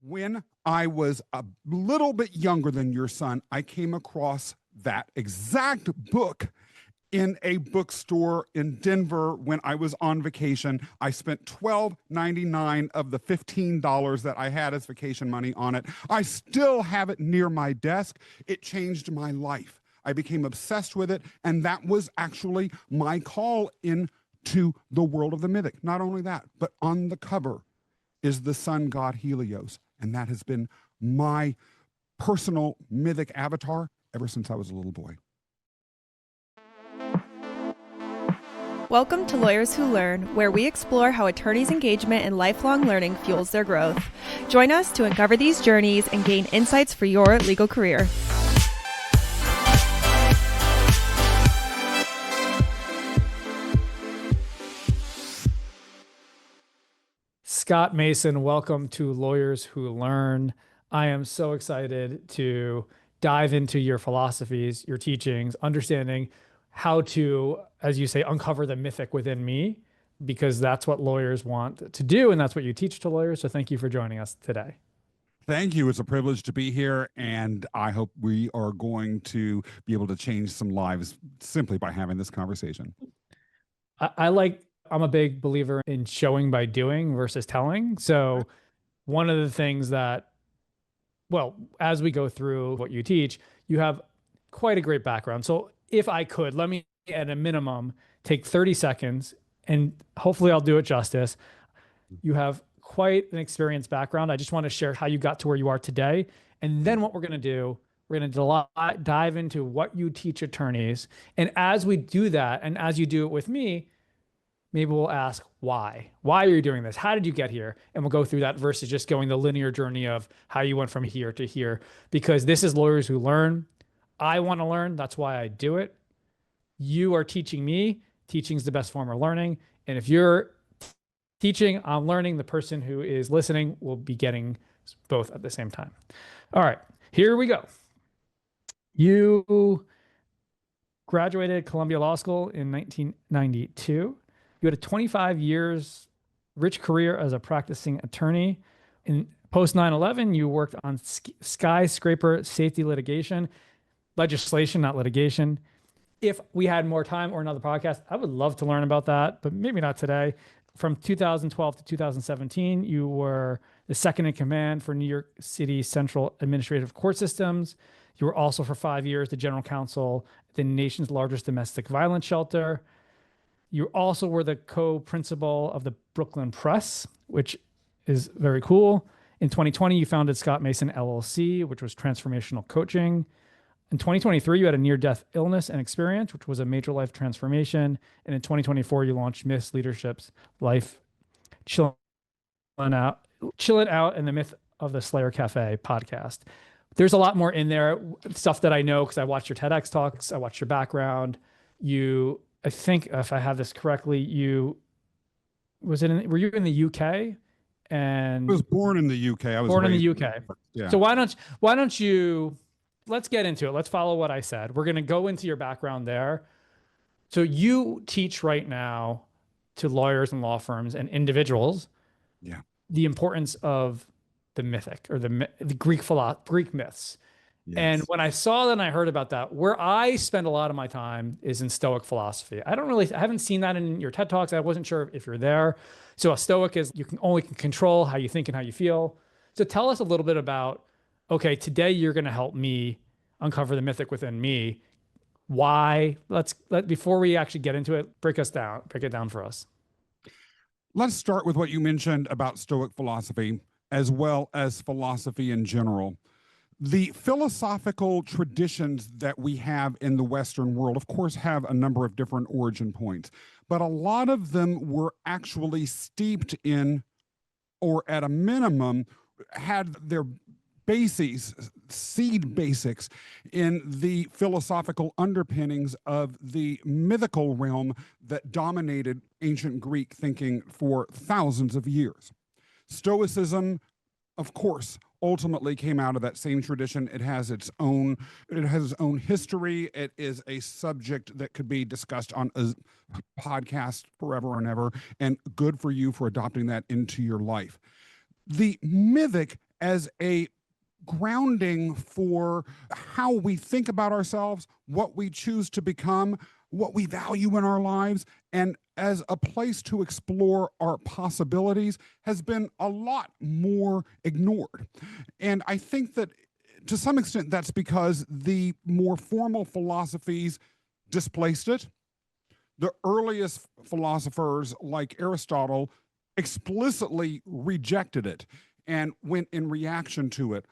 When I was a little bit younger than your son, I came across that exact book in a bookstore in Denver when I was on vacation. I spent $12.99 of the $15 that I had as vacation money on it. I still have it near my desk. It changed my life. I became obsessed with it, and that was actually my call into the world of the mythic. Not only that, but on the cover is the sun god Helios, and that has been my personal mythic avatar ever since I was a little boy. Welcome to Lawyers Who Learn, where we explore how attorneys' engagement in lifelong learning fuels their growth. Join us to uncover these journeys and gain insights for your legal career. Scott Mason, welcome to Lawyers Who Learn. I am so excited to dive into your philosophies, your teachings, understanding how to, as you say, uncover the mythic within me, because that's what lawyers want to do, and that's what you teach to lawyers. So thank you for joining us today. Thank you. It's a privilege to be here, and I hope we are going to be able to change some lives simply by having this conversation. I'm a big believer in showing by doing versus telling. So one of the things that, well, as we go through what you teach, you have quite a great background. So if I could, let me, at a minimum, take 30 seconds, and hopefully I'll do it justice. You have quite an experienced background. I just want to share how you got to where you are today. And then what we're going to do, we're going to dive into what you teach attorneys. And as we do that, and as you do it with me, maybe we'll ask why. Why are you doing this? How did you get here? And we'll go through that versus just going the linear journey of how you went from here to here. Because this is Lawyers Who Learn. I want to learn. That's why I do it. You are teaching me. Teaching is the best form of learning. And if you're teaching, I'm learning. The person who is listening will be getting both at the same time. All right, here we go. You graduated Columbia Law School in 1992. You had a 25 years rich career as a practicing attorney. In post 9/11, you worked on skyscraper safety legislation, not litigation. If we had more time or another podcast, I would love to learn about that, but maybe not today. From 2012 to 2017, you were the second in command for New York City Central Administrative Court Systems. You were also for 5 years the general counsel at the nation's largest domestic violence shelter. You also were the co-principal of the Brooklyn Press, which is very cool. In 2020, you founded Scott Mason LLC, which was transformational coaching. In 2023, you had a near-death illness and experience, which was a major life transformation. And in 2024, you launched Myths Leadership's Life Chillin' Out, and the Myth of the Slayer Cafe podcast. There's a lot more in there, stuff that I know because I watched your TEDx talks, I watched your background. I think if I have this correctly, were you in the UK? And I was born in the UK. I was born in the UK. Yeah. So why don't you, let's get into it. Let's follow what I said. We're going to go into your background there. So you teach right now to lawyers and law firms and individuals, the importance of the mythic or the Greek myths. Yes. And when I saw that and I heard about that, where I spend a lot of my time is in Stoic philosophy. I haven't seen that in your TED Talks. I wasn't sure if you're there. So a Stoic is you can only control how you think and how you feel. So tell us a little bit about, okay, today you're going to help me uncover the mythic within me. Why? Before we actually get into it, break it down for us. Let's start with what you mentioned about Stoic philosophy, as well as philosophy in general. The philosophical traditions that we have in the Western world, of course, have a number of different origin points, but a lot of them were actually steeped in, or at a minimum, had their seed basics in the philosophical underpinnings of the mythical realm that dominated ancient Greek thinking for thousands of years. Stoicism, of course, ultimately came out of that same tradition. It has its own history. It is a subject that could be discussed on a podcast forever and ever, and good for you for adopting that into your life. The mythic as a grounding for how we think about ourselves, what we choose to become, what we value in our lives, and as a place to explore our possibilities has been a lot more ignored. And I think that to some extent that's because the more formal philosophies displaced it. The earliest philosophers like Aristotle explicitly rejected it and went in reaction to it.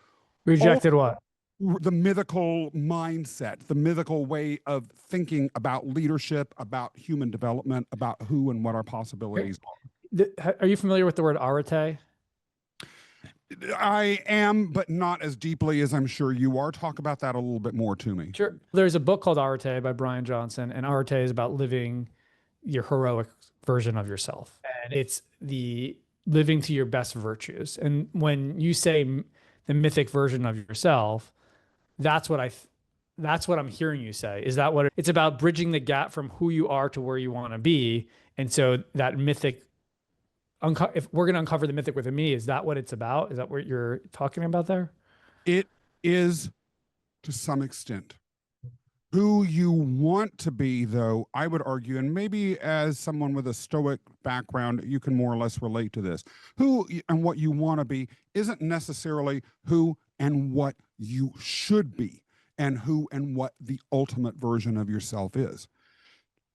Rejected what? The mythical mindset, the mythical way of thinking about leadership, about human development, about who and what our possibilities are. Are you familiar with the word arete? I am, but not as deeply as I'm sure you are. Talk about that a little bit more to me. Sure. There's a book called Arete by Brian Johnson, and Arete is about living your heroic version of yourself. And it's the living to your best virtues. And when you say the mythic version of yourself, that's what that's what I'm hearing you say. Is that what it's about, bridging the gap from who you are to where you want to be? And so that mythic, if we're going to uncover the mythic within me, is that what it's about? Is that what you're talking about there? It is, to some extent. Who you want to be, though, I would argue, and maybe as someone with a Stoic background, you can more or less relate to this. Who and what you want to be isn't necessarily who and what you should be, and who and what the ultimate version of yourself is.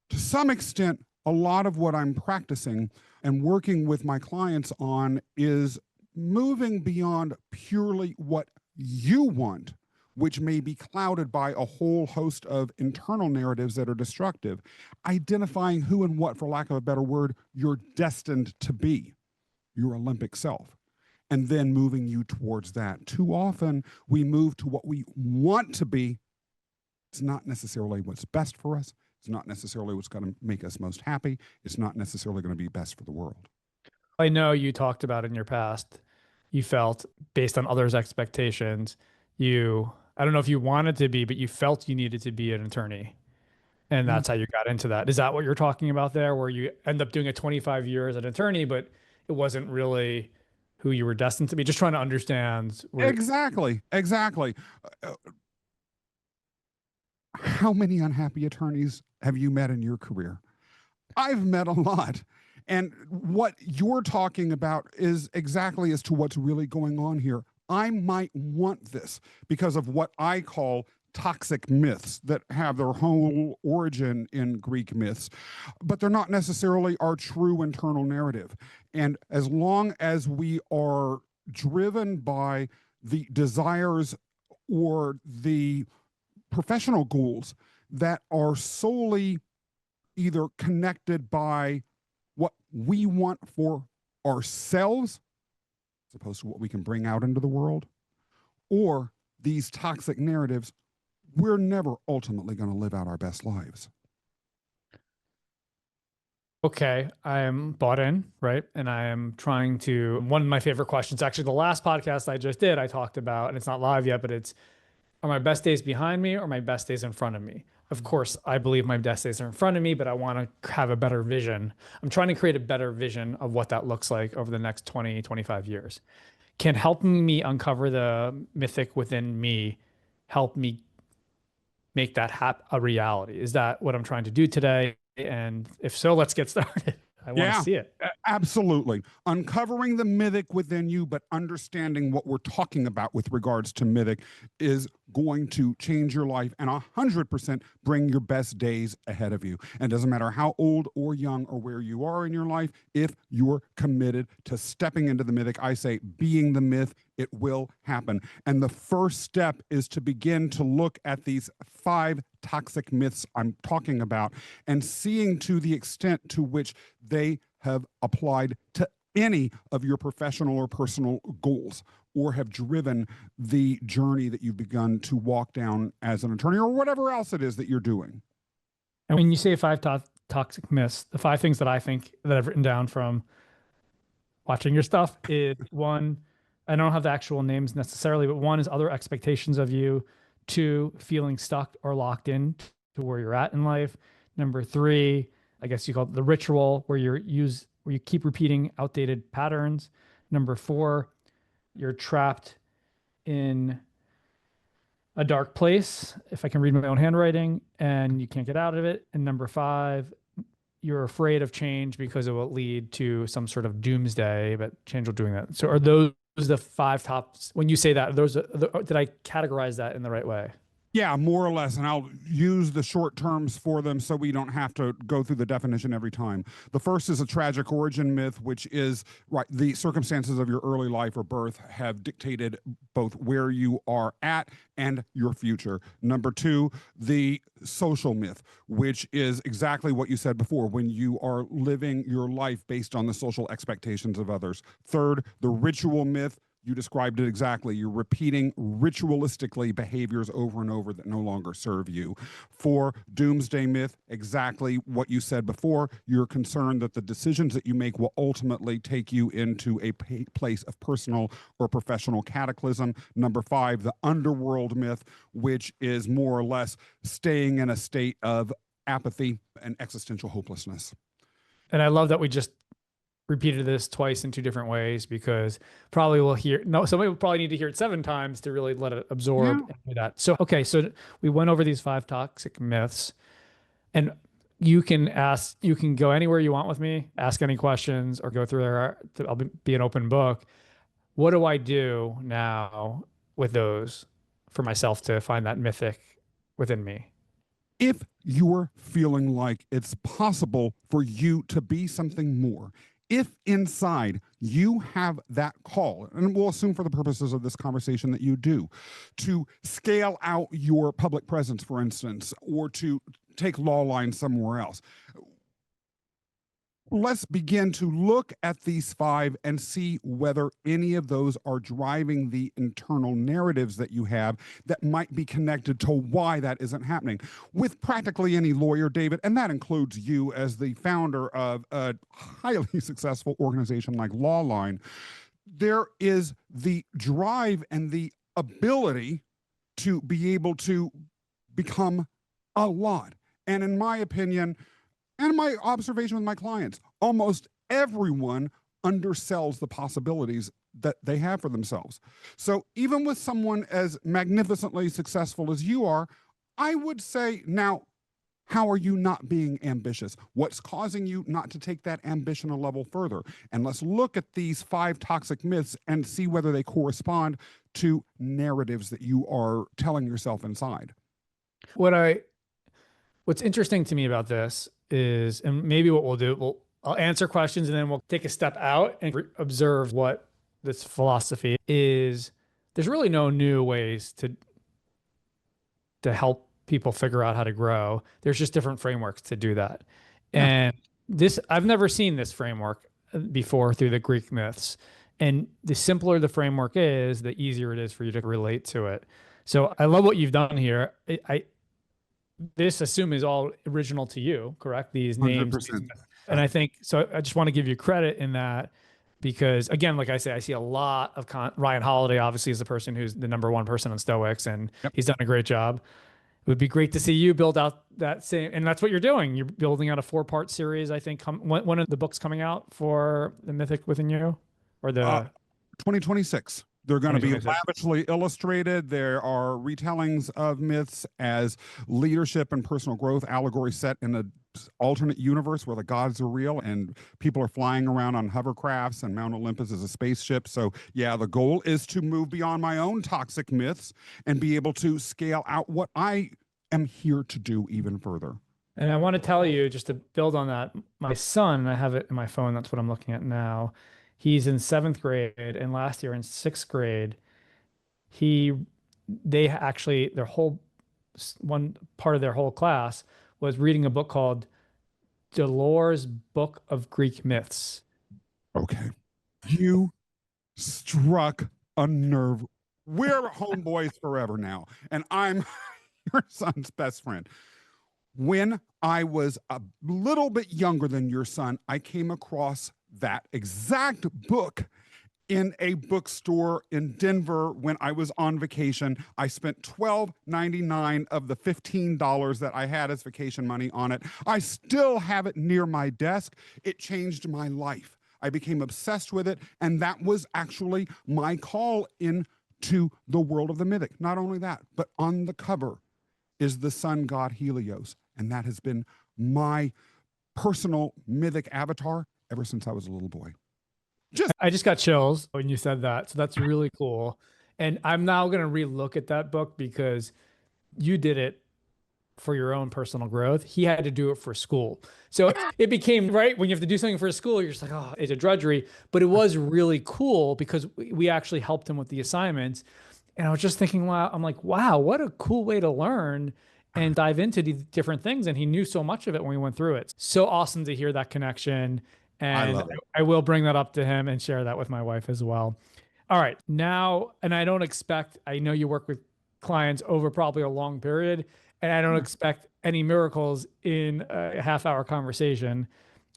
To some extent, a lot of what I'm practicing and working with my clients on is moving beyond purely what you want, which may be clouded by a whole host of internal narratives that are destructive, identifying who and what, for lack of a better word, you're destined to be, your Olympic self, and then moving you towards that. Too often, we move to what we want to be. It's not necessarily what's best for us. It's not necessarily what's going to make us most happy. It's not necessarily going to be best for the world. I know you talked about in your past, you felt based on others' expectations, I don't know if you wanted to be, but you felt you needed to be an attorney. And that's how you got into that. Is that what you're talking about there, where you end up doing a 25 years as an attorney, but it wasn't really who you were destined to be? Just trying to understand. Exactly. How many unhappy attorneys have you met in your career? I've met a lot. And what you're talking about is exactly as to what's really going on here. I might want this because of what I call toxic myths that have their whole origin in Greek myths, but they're not necessarily our true internal narrative. And as long as we are driven by the desires or the professional goals that are solely either connected by what we want for ourselves, as opposed to what we can bring out into the world, or these toxic narratives, we're never ultimately going to live out our best lives. Okay, I am bought in, right? And I am trying to, one of my favorite questions, actually, the last podcast I just did, I talked about, and it's not live yet, but it's, are my best days behind me or my best days in front of me? Of course, I believe my best days are in front of me, but I want to have a better vision. I'm trying to create a better vision of what that looks like over the next 20, 25 years. Can helping me uncover the mythic within me help me make that a reality? Is that what I'm trying to do today? And if so, let's get started. I want to see it. Absolutely. Uncovering the mythic within you, but understanding what we're talking about with regards to mythic is going to change your life and 100% bring your best days ahead of you. And it doesn't matter how old or young or where you are in your life, if you're committed to stepping into the mythic, I say being the myth, it will happen. And the first step is to begin to look at these 5 toxic myths I'm talking about and seeing to the extent to which they have applied to any of your professional or personal goals, or have driven the journey that you've begun to walk down as an attorney, or whatever else it is that you're doing. And when you say 5 toxic myths, the 5 things that I think that I've written down from watching your stuff is: 1, I don't have the actual names necessarily, but 1 is other expectations of you. 2, feeling stuck or locked in to where you're at in life. Number 3, I guess you call it the ritual, where you keep repeating outdated patterns. Number 4, you're trapped in a dark place, if I can read my own handwriting, and you can't get out of it. And number five, you're afraid of change because it will lead to some sort of doomsday, but change will doing that. So are those the five tops? When you say that, did I categorize that in the right way? Yeah, more or less. And I'll use the short terms for them so we don't have to go through the definition every time. The first is a tragic origin myth, which is right. The circumstances of your early life or birth have dictated both where you are at and your future. Number two, the social myth, which is exactly what you said before, when you are living your life based on the social expectations of others. Third, the ritual myth. You described it exactly. You're repeating ritualistically behaviors over and over that no longer serve you. For doomsday myth, exactly what you said before. You're concerned that the decisions that you make will ultimately take you into a place of personal or professional cataclysm. Number five, the underworld myth, which is more or less staying in a state of apathy and existential hopelessness. And I love that we just repeated this twice in two different ways, because somebody will probably need to hear it 7 times to really let it absorb and do that. So, okay. So we went over these 5 toxic myths, and you can go anywhere you want with me, ask any questions, or go through there. I'll be an open book. What do I do now with those for myself to find that mythic within me? If you're feeling like it's possible for you to be something more, if inside you have that call, and we'll assume for the purposes of this conversation that you do, to scale out your public presence, for instance, or to take Lawline somewhere else, let's begin to look at these 5 and see whether any of those are driving the internal narratives that you have that might be connected to why that isn't happening. With practically any lawyer, David, and that includes you as the founder of a highly successful organization like Lawline, there is the drive and the ability to be able to become a lot. And in my opinion, and my observation with my clients, almost everyone undersells the possibilities that they have for themselves. So even with someone as magnificently successful as you are, I would say, now, how are you not being ambitious? What's causing you not to take that ambition a level further? And let's look at these 5 toxic myths and see whether they correspond to narratives that you are telling yourself inside. What's interesting to me about this is, and maybe what we'll do, I'll answer questions and then we'll take a step out and observe what this philosophy is. There's really no new ways to help people figure out how to grow. There's just different frameworks to do that. Yeah. And I've never seen this framework before through the Greek myths. And the simpler the framework is, the easier it is for you to relate to it. So I love what you've done here. This assume is all original to you, correct? These names. 100%. And I think, so I just want to give you credit in that, because again, like I say, I see a lot of Ryan Holiday obviously is the person who's the #1 person on Stoics, and he's done a great job. It would be great to see you build out that same, and that's what you're doing. You're building out a 4-part series, I think. When are the books coming out for the Mythic Within You? Or the 2026. They're going to be lavishly illustrated. There are retellings of myths as leadership and personal growth allegory set in an alternate universe where the gods are real and people are flying around on hovercrafts and Mount Olympus is a spaceship. So yeah, the goal is to move beyond my own toxic myths and be able to scale out what I am here to do even further. And I want to tell you, just to build on that, my son, I have it in my phone, that's what I'm looking at now. He's in 7th grade, and last year in 6th grade, one part of their whole class was reading a book called Delors' Book of Greek Myths. Okay. You struck a nerve. We're homeboys forever now, and I'm your son's best friend. When I was a little bit younger than your son, I came across that exact book in a bookstore in Denver when I was on vacation. I spent $12.99 of the $15 that I had as vacation money on it. I still have it near my desk. It changed my life. I became obsessed with it. And that was actually my call into the world of the mythic. Not only that, but on the cover is the sun god Helios. And that has been my personal mythic avatar ever since I was a little boy. I just got chills when you said that. So that's really cool. And I'm now going to relook at that book because you did it for your own personal growth. He had to do it for school. So it became, right, when you have to do something for school, you're just like, oh, it's a drudgery. But it was really cool because we actually helped him with the assignments. And I was just thinking, wow, I'm like, wow, what a cool way to learn and dive into these different things. And he knew so much of it when we went through it. So awesome to hear that connection. And I will bring that up to him and share that with my wife as well. All right. Now, and I don't expect, I know you work with clients over probably a long period, and I don't expect any miracles in a half-hour conversation.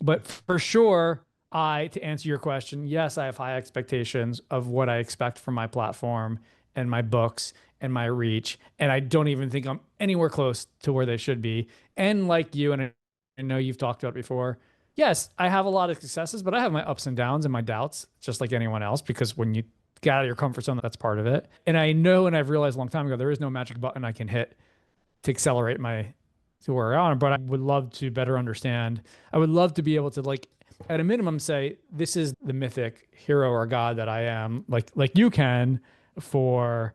But for sure, to answer your question, yes, I have high expectations of what I expect from my platform and my books and my reach. And I don't even think I'm anywhere close to where they should be. And like you, and I know you've talked about it before, yes, I have a lot of successes, but I have my ups and downs and my doubts, just like anyone else, because when you get out of your comfort zone, that's part of it. And I know, and I've realized a long time ago, there is no magic button I can hit to accelerate to where I am, but I would love to better understand. I would love to be able to, like, at a minimum, say, this is the mythic hero or god that I am, like you can for,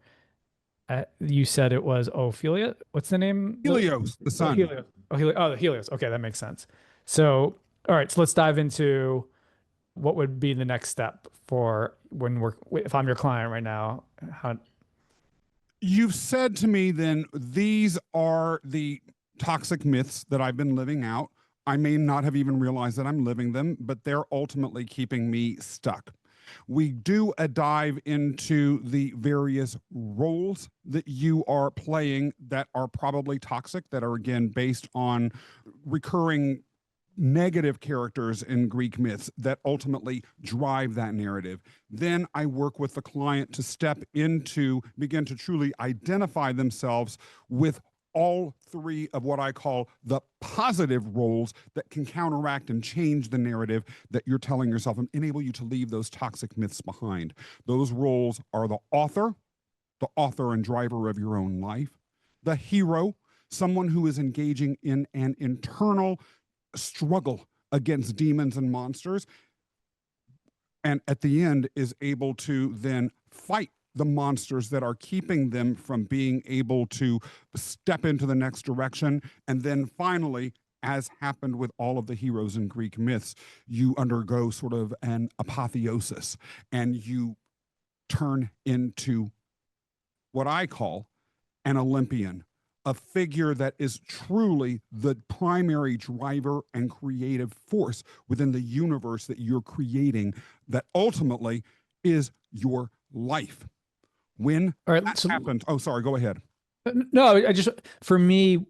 you said it was Ophelia. What's the name? Helios, the sun. Helios. The Helios. Okay, that makes sense. So, all right, so let's dive into what would be the next step for if I'm your client right now. You've said to me then, these are the toxic myths that I've been living out. I may not have even realized that I'm living them, but they're ultimately keeping me stuck. We do a dive into the various roles that you are playing that are probably toxic, that are again based on recurring negative characters in Greek myths that ultimately drive that narrative. Then I work with the client to begin to truly identify themselves with all three of what I call the positive roles that can counteract and change the narrative that you're telling yourself and enable you to leave those toxic myths behind. Those roles are the author and driver of your own life, the hero, someone who is engaging in an internal struggle against demons and monsters, and at the end is able to then fight the monsters that are keeping them from being able to step into the next direction. And then finally, as happened with all of the heroes in Greek myths, you undergo sort of an apotheosis and you turn into what I call an Olympian, a figure that is truly the primary driver and creative force within the universe that you're creating, that ultimately is your life. When that happens, oh, sorry, go ahead. No, for me,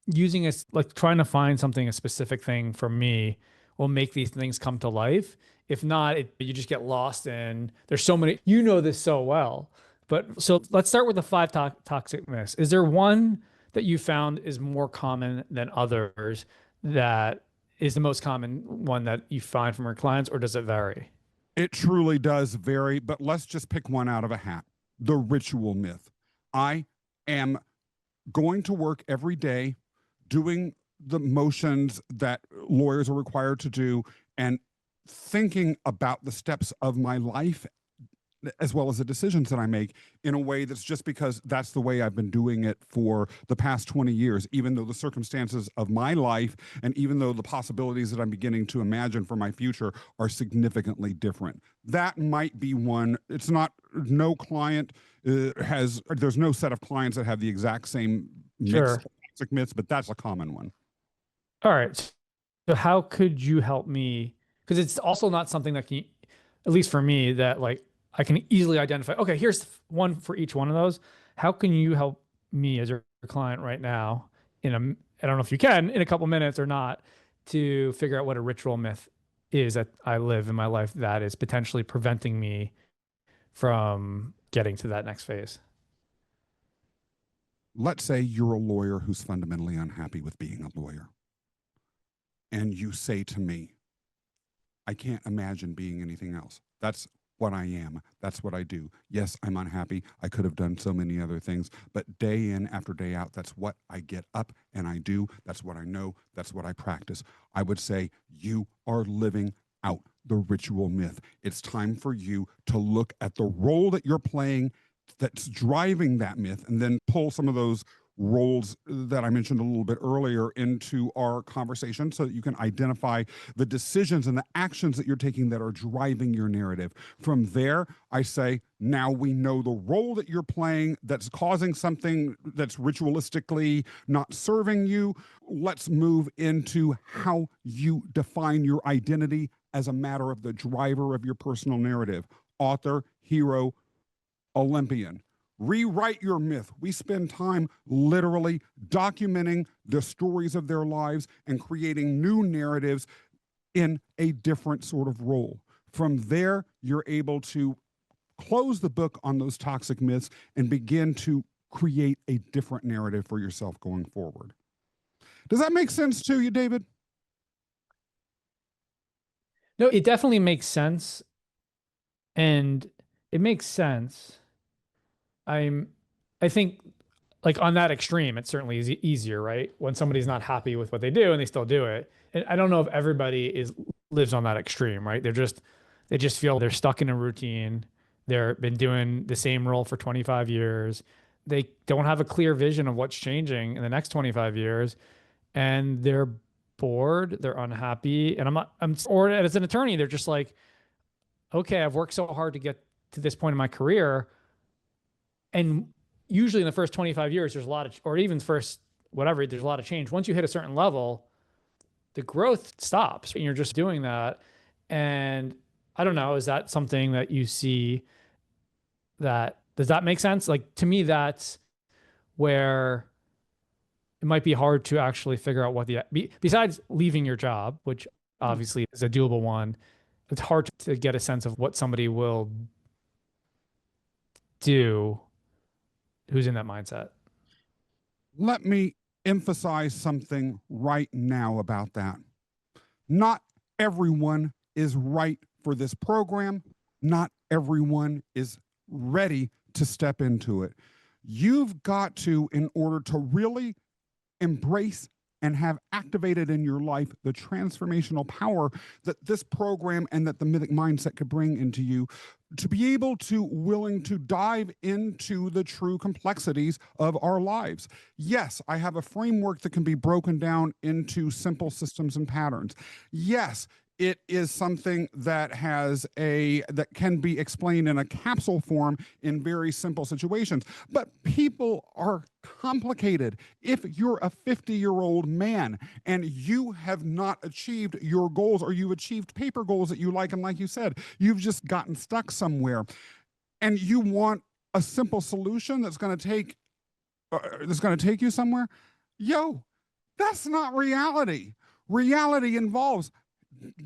using like trying to find something, a specific thing for me will make these things come to life. If not, you just get lost in, there's so many, you know this so well. But so let's start with the 5 toxic myths. Is there one that you found is more common than others, that is the most common one that you find from your clients, or does it vary? It truly does vary, but let's just pick one out of a hat. The ritual myth. I am going to work every day doing the motions that lawyers are required to do and thinking about the steps of my life as well as the decisions that I make in a way that's just because that's the way I've been doing it for the past 20 years, even though the circumstances of my life and even though the possibilities that I'm beginning to imagine for my future are significantly different. That might be one. It's not, no client there's no set of clients that have the exact same toxic myths, but that's a common one. All right. So how could you help me? Because it's also not something that can, at least for me, that like I can easily identify, okay, here's one for each one of those. How can you help me as your client right now I don't know if you can, in a couple minutes or not, to figure out what a ritual myth is that I live in my life that is potentially preventing me from getting to that next phase? Let's say you're a lawyer who's fundamentally unhappy with being a lawyer. And you say to me, I can't imagine being anything else. That's what I am. That's what I do. Yes, I'm unhappy. I could have done so many other things, but day in after day out, that's what I get up and I do. That's what I know. That's what I practice. I would say you are living out the ritual myth. It's time for you to look at the role that you're playing that's driving that myth, and then pull some of those roles that I mentioned a little bit earlier into our conversation so that you can identify the decisions and the actions that you're taking that are driving your narrative. From there, I say, now we know the role that you're playing that's causing something that's ritualistically not serving you. Let's move into how you define your identity as a matter of the driver of your personal narrative. Author, hero, Olympian. Rewrite your myth. We spend time literally documenting the stories of their lives and creating new narratives in a different sort of role. From there, you're able to close the book on those toxic myths and begin to create a different narrative for yourself going forward. Does that make sense to you, David? No, it definitely makes sense. And it makes sense. I think like on that extreme, it certainly is easier, right? When somebody's not happy with what they do and they still do it. And I don't know if everybody lives on that extreme, right? They just feel they're stuck in a routine. They've been doing the same role for 25 years. They don't have a clear vision of what's changing in the next 25 years. And they're bored, they're unhappy. And or as an attorney, they're just like, okay, I've worked so hard to get to this point in my career. And usually in the first 25 years, there's a lot of, or even first, whatever, there's a lot of change. Once you hit a certain level, the growth stops and you're just doing that. And I don't know, is that something that you see does that make sense? Like to me, that's where it might be hard to actually figure out what besides leaving your job, which obviously is a doable one. It's hard to get a sense of what somebody will do who's in that mindset. Let me emphasize something right now about that. Not everyone is right for this program. Not everyone is ready to step into it. You've got to, in order to really embrace and have activated in your life the transformational power that this program and that the mythic mindset could bring into you, to be able to willing to dive into the true complexities of our lives. Yes, I have a framework that can be broken down into simple systems and patterns. Yes, it is something that that can be explained in a capsule form in very simple situations. But people are complicated. If you're a 50-year-old man and you have not achieved your goals, or you've achieved paper goals that you like, and like you said, you've just gotten stuck somewhere, and you want a simple solution that's going to take you somewhere, that's not reality. Reality involves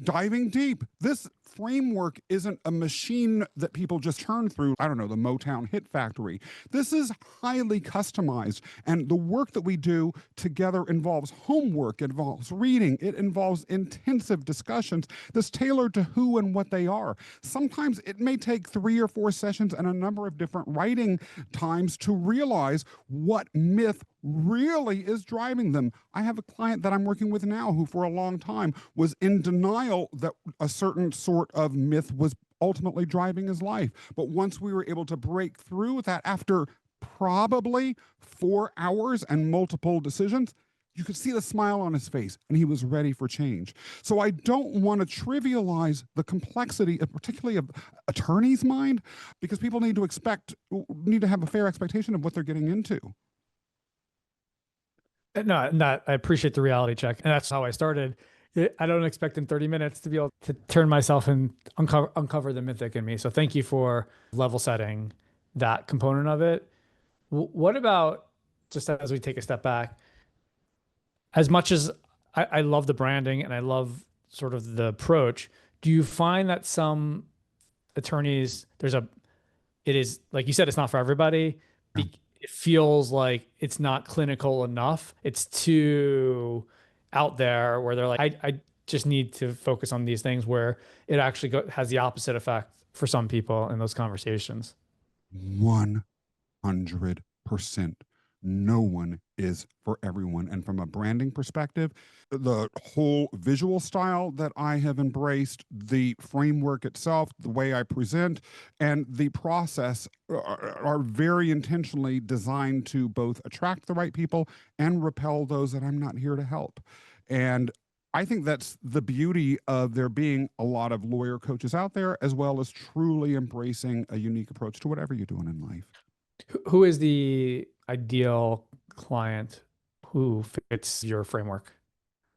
diving deep. This framework isn't a machine that people just turn through, I don't know, the Motown hit factory. This is highly customized, and the work that we do together involves homework, it involves reading, it involves intensive discussions that's tailored to who and what they are. Sometimes it may take 3 or 4 sessions and a number of different writing times to realize what myth really is driving them. I have a client that I'm working with now who for a long time was in denial that a certain sort of myth was ultimately driving his life. But once we were able to break through that after probably 4 hours and multiple decisions, you could see the smile on his face and he was ready for change. So I don't want to trivialize the complexity, particularly of attorney's mind, because people need to have a fair expectation of what they're getting into. No, I appreciate the reality check. And that's how I started. I don't expect in 30 minutes to be able to turn myself and uncover the mythic in me. So thank you for level setting that component of it. What about, just as we take a step back, as much as I love the branding and I love sort of the approach, do you find that some attorneys, it is, like you said, it's not for everybody. Yeah. It feels like it's not clinical enough. It's too out there where they're like, I just need to focus on these things where it actually has the opposite effect for some people in those conversations. 100%. No one is for everyone. And from a branding perspective, the whole visual style that I have embraced, the framework itself, the way I present, and the process are very intentionally designed to both attract the right people and repel those that I'm not here to help. And I think that's the beauty of there being a lot of lawyer coaches out there, as well as truly embracing a unique approach to whatever you're doing in life. Who is the ideal client who fits your framework?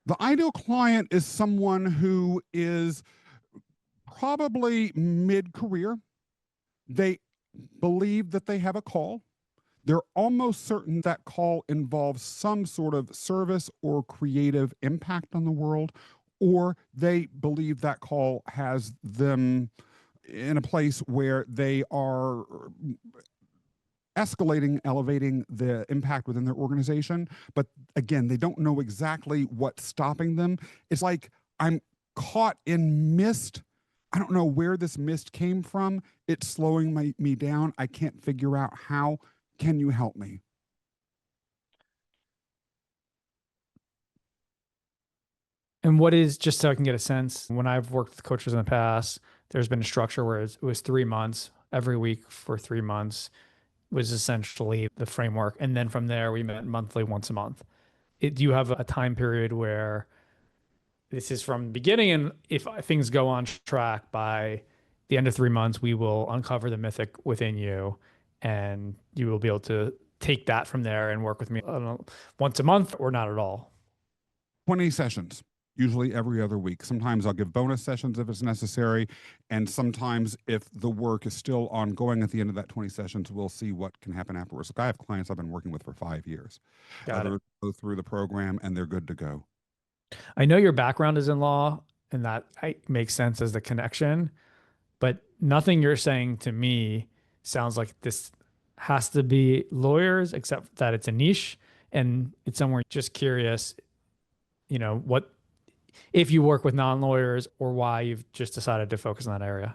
The ideal client is someone who is probably mid-career. They believe that they have a call. They're almost certain that call involves some sort of service or creative impact on the world, or they believe that call has them in a place where they are escalating, elevating the impact within their organization. But again, they don't know exactly what's stopping them. It's like I'm caught in mist. I don't know where this mist came from. It's slowing me down. I can't figure out how. Can you help me? And what is, just so I can get a sense, when I've worked with coaches in the past, there's been a structure where it was 3 months, every week for 3 months was essentially the framework. And then from there, we met monthly, once a month. Do you have a time period where this is from the beginning, and if things go on track by the end of 3 months, we will uncover the mythic within you, and you will be able to take that from there and work with me once a month, or not at all? 20 sessions, usually every other week. Sometimes I'll give bonus sessions if it's necessary. And sometimes if the work is still ongoing at the end of that 20 sessions, we'll see what can happen afterwards. Like I have clients I've been working with for 5 years. Got it. Go through the program and they're good to go. I know your background is in law, and that makes sense as the connection, but nothing you're saying to me sounds like this has to be lawyers, except that it's a niche and it's somewhere. Just curious, what, if you work with non-lawyers, or why you've just decided to focus on that area.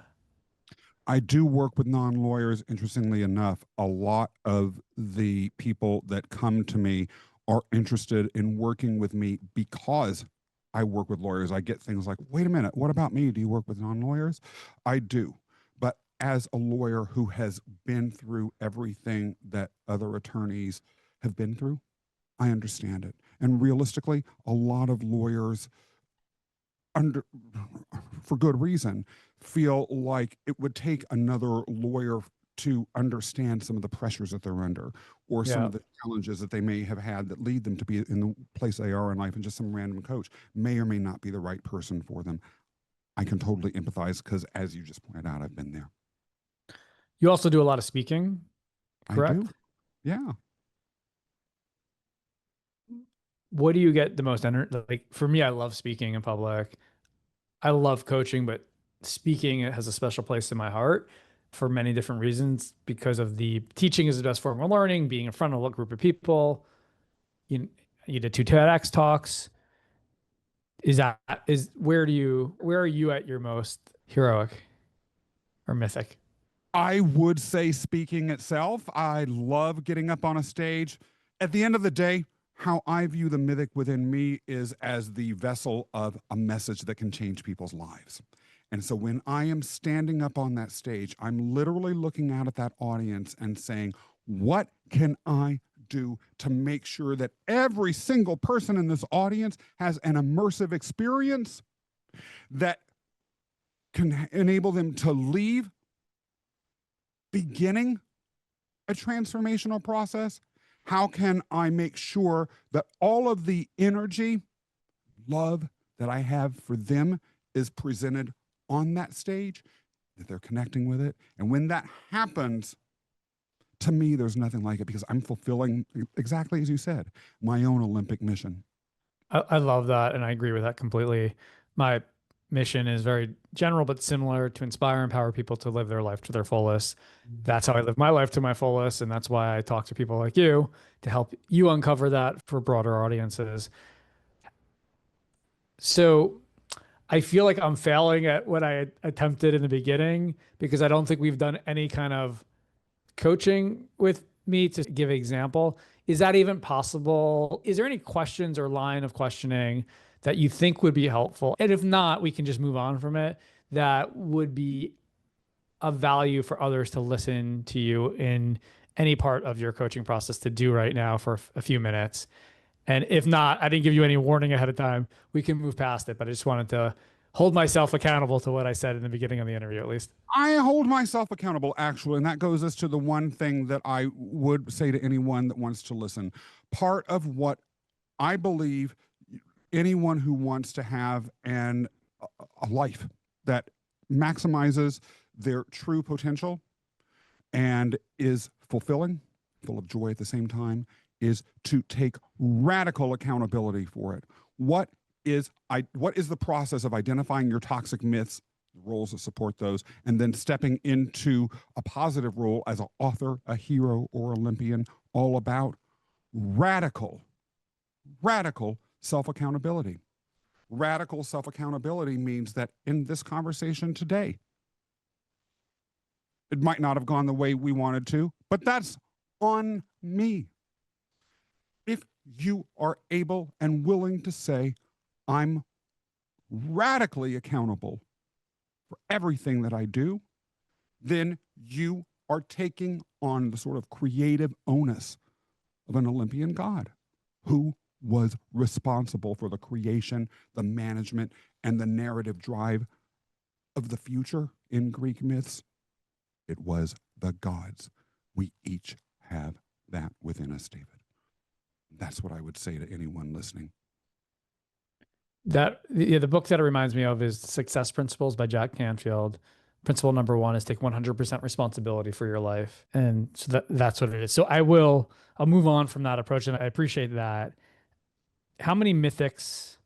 I do work with non-lawyers. Interestingly enough, a lot of the people that come to me are interested in working with me because I work with lawyers. I get things like, wait a minute, what about me? Do you work with non-lawyers? I do. But as a lawyer who has been through everything that other attorneys have been through, I understand it. And realistically, a lot of lawyers, for good reason, feel like it would take another lawyer to understand some of the pressures that they're under, or some of the challenges that they may have had that lead them to be in the place they are in life, and just some random coach may or may not be the right person for them. I can totally empathize because, as you just pointed out, I've been there. You also do a lot of speaking, correct? I do. Yeah. What do you get the most energy? Like for me, I love speaking in public. I love coaching, but speaking, it has a special place in my heart for many different reasons, because of the teaching is the best form of learning, being in front of a group of people. You did 2 TEDx talks. Where are you at your most heroic or mythic? I would say speaking itself. I love getting up on a stage. At the end of the day, how I view the mythic within me is as the vessel of a message that can change people's lives. And so when I am standing up on that stage, I'm literally looking out at that audience and saying, what can I do to make sure that every single person in this audience has an immersive experience that can enable them to leave beginning a transformational process? How can I make sure that all of the energy, love that I have for them is presented on that stage, that they're connecting with it? And when that happens, to me, there's nothing like it, because I'm fulfilling, exactly as you said, my own Olympic mission. I love that, and I agree with that completely. My mission is very general but similar: to inspire and empower people to live their life to their fullest. That's how I live my life to my fullest, and that's why I talk to people like you to help you uncover that for broader audiences. So I feel like I'm failing at what I attempted in the beginning because I don't think we've done any kind of coaching with me to give an example. Is that even possible? Is there any questions or line of questioning that you think would be helpful? And if not, we can just move on from it. That would be of value for others to listen to you in any part of your coaching process to do right now for a few minutes. And if not, I didn't give you any warning ahead of time. We can move past it, but I just wanted to hold myself accountable to what I said in the beginning of the interview, at least. I hold myself accountable, actually, and that goes as to the one thing that I would say to anyone that wants to listen. Part of what I believe anyone who wants to have a life that maximizes their true potential and is fulfilling, full of joy at the same time, is to take radical accountability for it. What is the process of identifying your toxic myths, roles that support those, and then stepping into a positive role as an author, a hero, or Olympian, all about radical self-accountability. Radical self-accountability means that in this conversation today, it might not have gone the way we wanted to, but that's on me. If you are able and willing to say, I'm radically accountable for everything that I do, then you are taking on the sort of creative onus of an Olympian god who was responsible for the creation, the management, and the narrative drive of the future in Greek myths. It was the gods. We each have that within us, David. That's what I would say to anyone listening. The book that it reminds me of is Success Principles by Jack Canfield. Principle number 1 is take 100% responsibility for your life. And so that's what it is. So I'll move on from that approach. And I appreciate that. How many mythics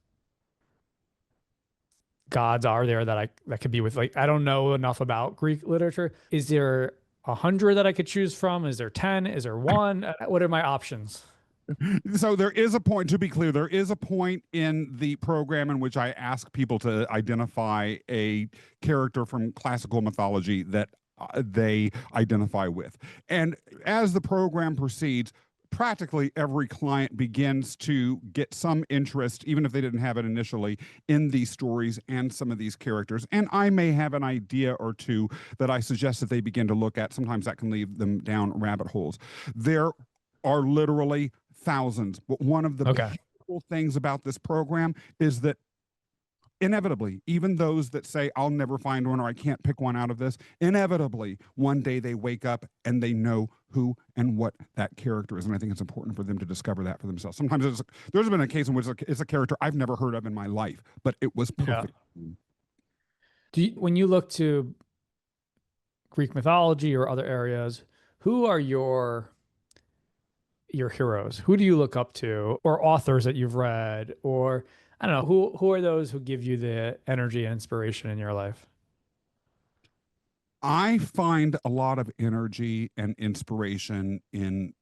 gods are there that could be with? Like, I don't know enough about Greek literature. Is there 100 that I could choose from? Is there 10? Is there 1? What are my options? So there is a point, to be clear, there is a point in the program in which I ask people to identify a character from classical mythology that they identify with. And as the program proceeds, practically every client begins to get some interest, even if they didn't have it initially, in these stories and some of these characters. And I may have an idea or two that I suggest that they begin to look at. Sometimes that can lead them down rabbit holes. There are literally thousands, but one of the beautiful things about this program is that inevitably, even those that say, I'll never find one or I can't pick one out of this, inevitably, one day they wake up and they know who and what that character is. And I think it's important for them to discover that for themselves. Sometimes there's been a case in which it's a character I've never heard of in my life, but it was perfect. Yeah. When you look to Greek mythology or other areas, who are your heroes? Who do you look up to, or authors that you've read, or I don't know, who are those who give you the energy and inspiration in your life? I find a lot of energy and inspiration in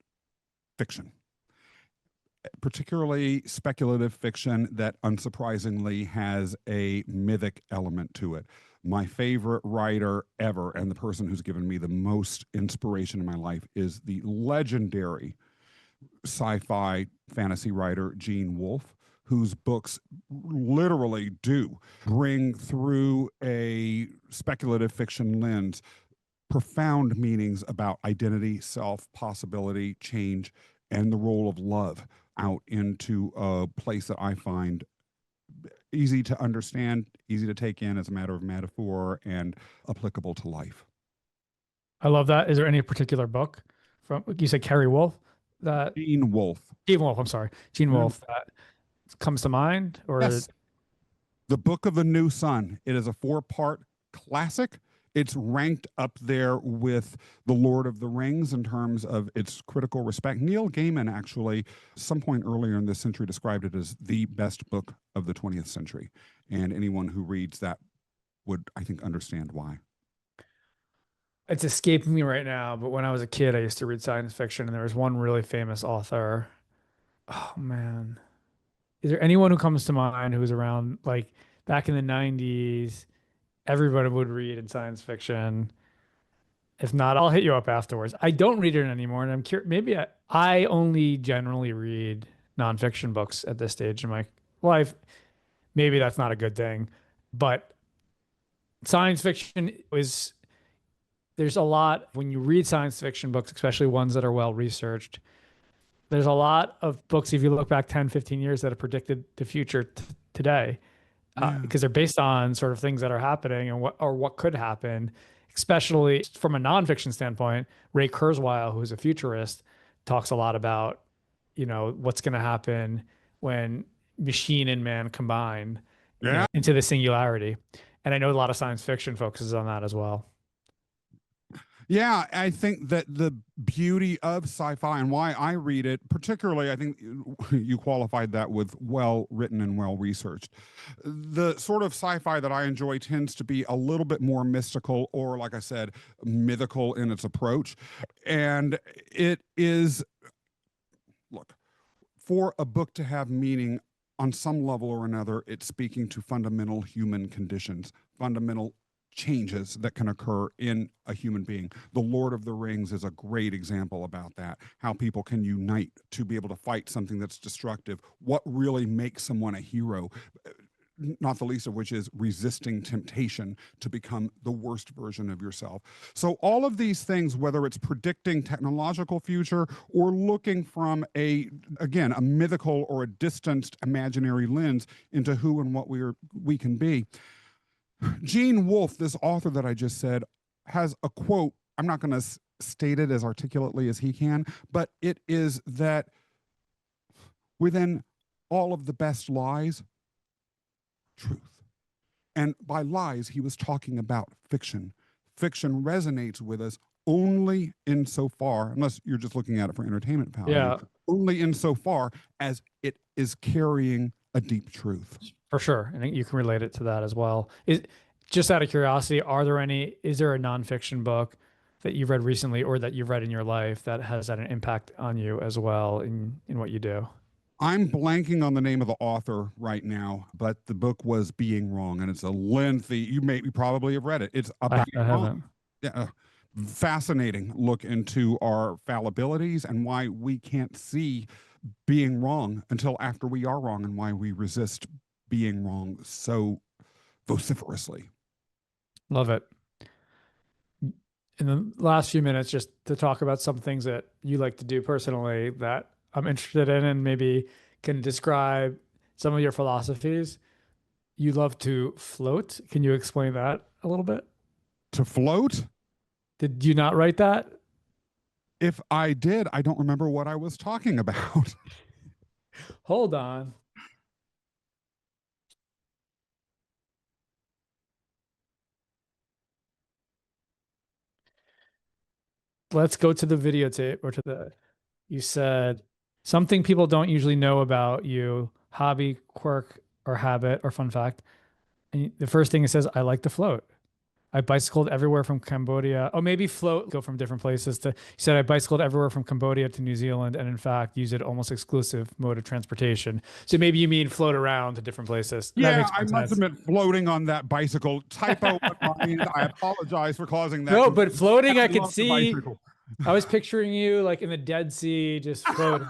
fiction, particularly speculative fiction that unsurprisingly has a mythic element to it. My favorite writer ever, and the person who's given me the most inspiration in my life, is the legendary sci-fi fantasy writer Gene Wolfe, whose books literally do bring through a speculative fiction lens profound meanings about identity, self, possibility, change, and the role of love out into a place that I find easy to understand, easy to take in as a matter of metaphor, and applicable to life. I love that. Is there any particular book from, you said Carrie Wolf? Gene Wolfe. Gene Wolfe, I'm sorry. Gene Wolfe that comes to mind? Or yes. The Book of the New Sun. It is a 4-part classic. It's ranked up there with The Lord of the Rings in terms of its critical respect. Neil Gaiman actually, some point earlier in this century, described it as the best book of the 20th century. And anyone who reads that would, I think, understand why. It's escaping me right now, but when I was a kid, I used to read science fiction, and there was one really famous author. Oh, man. Is there anyone who comes to mind who's around like back in the 90s, everybody would read in science fiction. If not, I'll hit you up afterwards. I don't read it anymore, and I'm curious. Maybe I only generally read nonfiction books at this stage in my life. Maybe that's not a good thing, but science fiction is, there's a lot when you read science fiction books, especially ones that are well researched. There's a lot of books, if you look back 10, 15 years, that have predicted the future today, because they're based on sort of things that are happening and what could happen, especially from a nonfiction standpoint. Ray Kurzweil, who's a futurist, talks a lot about, what's going to happen when machine and man combine into the singularity. And I know a lot of science fiction focuses on that as well. Yeah, I think that the beauty of sci-fi and why I read it, particularly, I think you qualified that with well written and well researched. The sort of sci-fi that I enjoy tends to be a little bit more mystical, or like I said, mythical in its approach. And it is, look, for a book to have meaning on some level or another, it's speaking to fundamental human conditions, fundamental changes that can occur in a human being. The Lord of the Rings is a great example about that, how people can unite to be able to fight something that's destructive. What really makes someone a hero, not the least of which is resisting temptation to become the worst version of yourself. So all of these things, whether it's predicting technological future or looking from a mythical or a distanced imaginary lens into who and what we can be. Gene Wolfe, this author that I just said, has a quote. I'm not going to state it as articulately as he can, but it is that within all of the best lies, truth. And by lies, he was talking about fiction. Fiction resonates with us only insofar, unless you're just looking at it for entertainment value, only insofar as it is carrying a deep truth. For sure. And you can relate it to that as well. Just out of curiosity, is there a nonfiction book that you've read recently or that you've read in your life that has had an impact on you as well in what you do? I'm blanking on the name of the author right now, but the book was Being Wrong, and it's a lengthy, you probably have read it. It's about I haven't. Fascinating look into our fallibilities and why we can't see being wrong until after we are wrong, and why we resist being wrong so vociferously. Love it. In the last few minutes, just to talk about some things that you like to do personally that I'm interested in, and maybe can describe some of your philosophies. You love to float. Can you explain that a little bit? To float? Did you not write that? If I did, I don't remember what I was talking about. Hold on. Let's go to the videotape or you said something people don't usually know about you, hobby, quirk, or habit, or fun fact. And the first thing it says, I like to float. I bicycled everywhere from Cambodia. Oh, maybe float, go from different places he said, I bicycled everywhere from Cambodia to New Zealand, and in fact, use it almost exclusive mode of transportation. So maybe you mean float around to different places. Yeah, I must have meant floating on that bicycle. Typo on mine. I apologize for causing that. No, but floating, I could see. I was picturing you like in the Dead Sea, just floating.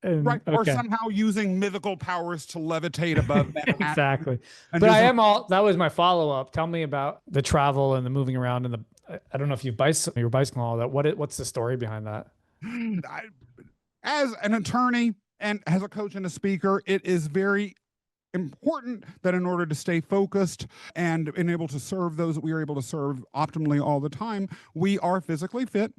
Right, or somehow using mythical powers to levitate above that. Exactly. But that was my follow-up. Tell me about the travel and the moving around and I don't know if you were bicycling all that. What's the story behind that? As an attorney and as a coach and a speaker, it is very important that in order to stay focused and able to serve those that we are able to serve optimally all the time, we are physically fit.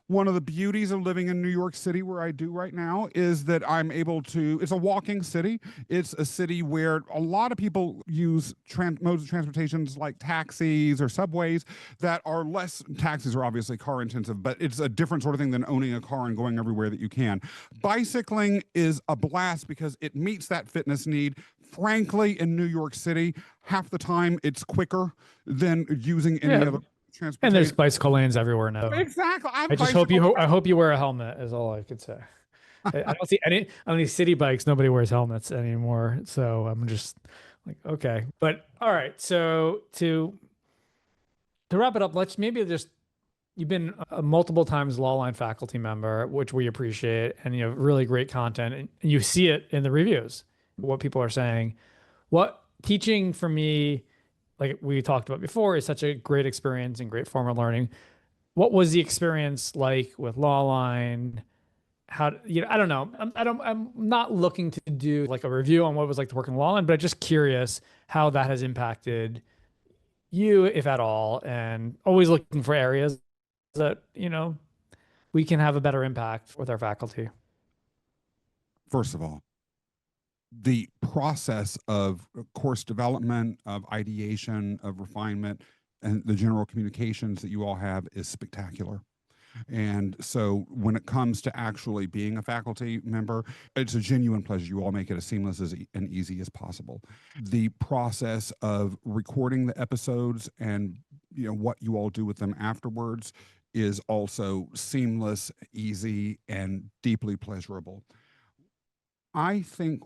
One of the beauties of living in New York City, where I do right now, is that I'm able to, it's a walking city. It's a city where a lot of people use modes of transportations like taxis or subways that are less, taxis are obviously car intensive, but it's a different sort of thing than owning a car and going everywhere that you can. Bicycling is a blast because it meets that fitness need. Frankly, in New York City, half the time it's quicker than using any other. And there's bicycle lanes everywhere now. Exactly. I hope you wear a helmet is all I could say. I don't see any on these city bikes. Nobody wears helmets anymore. So I'm just Like, okay. But all right. So to wrap it up, let's maybe just you've been a multiple times Lawline faculty member, which we appreciate, and you have really great content, and you see it in the reviews, what people are saying. What teaching for me, like we talked about before, is such a great experience and great form of learning. What was the experience like with Lawline? How, I don't know. I'm not looking to do like a review on what it was like to work in Lawline, but I'm just curious how that has impacted you, if at all, and always looking for areas that, we can have a better impact with our faculty. First of all, the process of course development, of ideation, of refinement, and the general communications that you all have is spectacular. And so when it comes to actually being a faculty member, it's a genuine pleasure. You all make it as seamless and easy as possible. The process of recording the episodes and what you all do with them afterwards is also seamless, easy, and deeply pleasurable. I think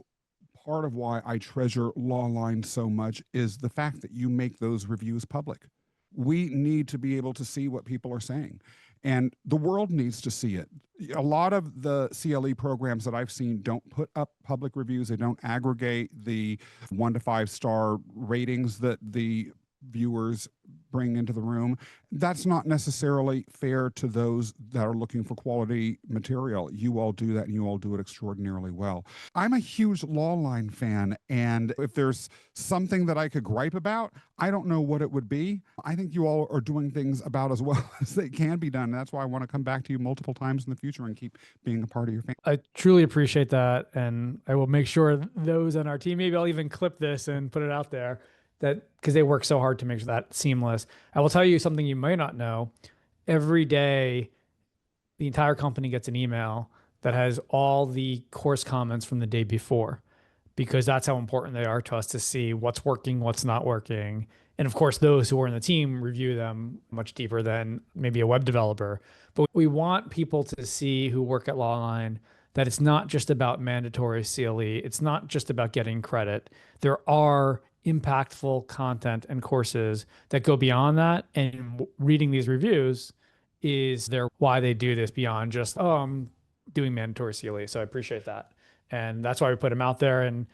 part of why I treasure Lawline so much is the fact that you make those reviews public. We need to be able to see what people are saying, and the world needs to see it. A lot of the CLE programs that I've seen don't put up public reviews. They don't aggregate the 1 to 5 star ratings that the viewers bring into the room. That's not necessarily fair to those that are looking for quality material. You all do that, and you all do it extraordinarily well. I'm a huge Lawline fan, and if there's something that I could gripe about, I don't know what it would be. I think you all are doing things about as well as they can be done. That's why I want to come back to you multiple times in the future and keep being a part of your family. I truly appreciate that, and I will make sure those on our team, maybe I'll even clip this and put it out there, that because they work so hard to make that seamless. I will tell you something you might not know. Every day, the entire company gets an email that has all the course comments from the day before, because that's how important they are to us to see what's working, what's not working. And of course, those who are in the team review them much deeper than maybe a web developer. But we want people to see who work at Lawline that it's not just about mandatory CLE. It's not just about getting credit. There are impactful content and courses that go beyond that. And reading these reviews is why they do this beyond just, oh, I'm doing mandatory CLE. So I appreciate that. And that's why we put them out there. And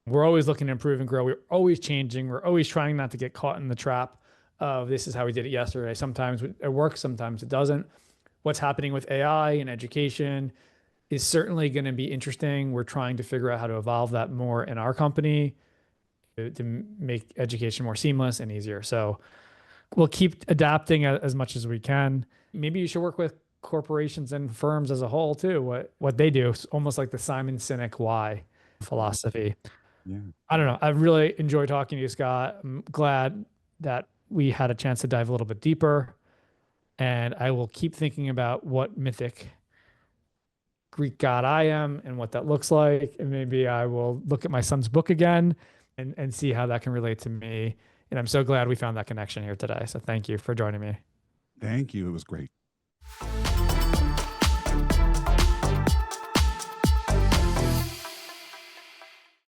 we're always looking to improve and grow. We're always changing. We're always trying not to get caught in the trap of this is how we did it yesterday. Sometimes it works, sometimes it doesn't. What's happening with AI and education is certainly going to be interesting. We're trying to figure out how to evolve that more in our company to make education more seamless and easier. So we'll keep adapting as much as we can. Maybe you should work with corporations and firms as a whole too. What they do, it's almost like the Simon Sinek why philosophy. Yeah. I don't know. I've really enjoyed talking to you, Scott. I'm glad that we had a chance to dive a little bit deeper. And I will keep thinking about what mythic Greek god I am and what that looks like. And maybe I will look at my son's book again and see how that can relate to me. And I'm so glad we found that connection here today. So thank you for joining me. Thank you. It was great.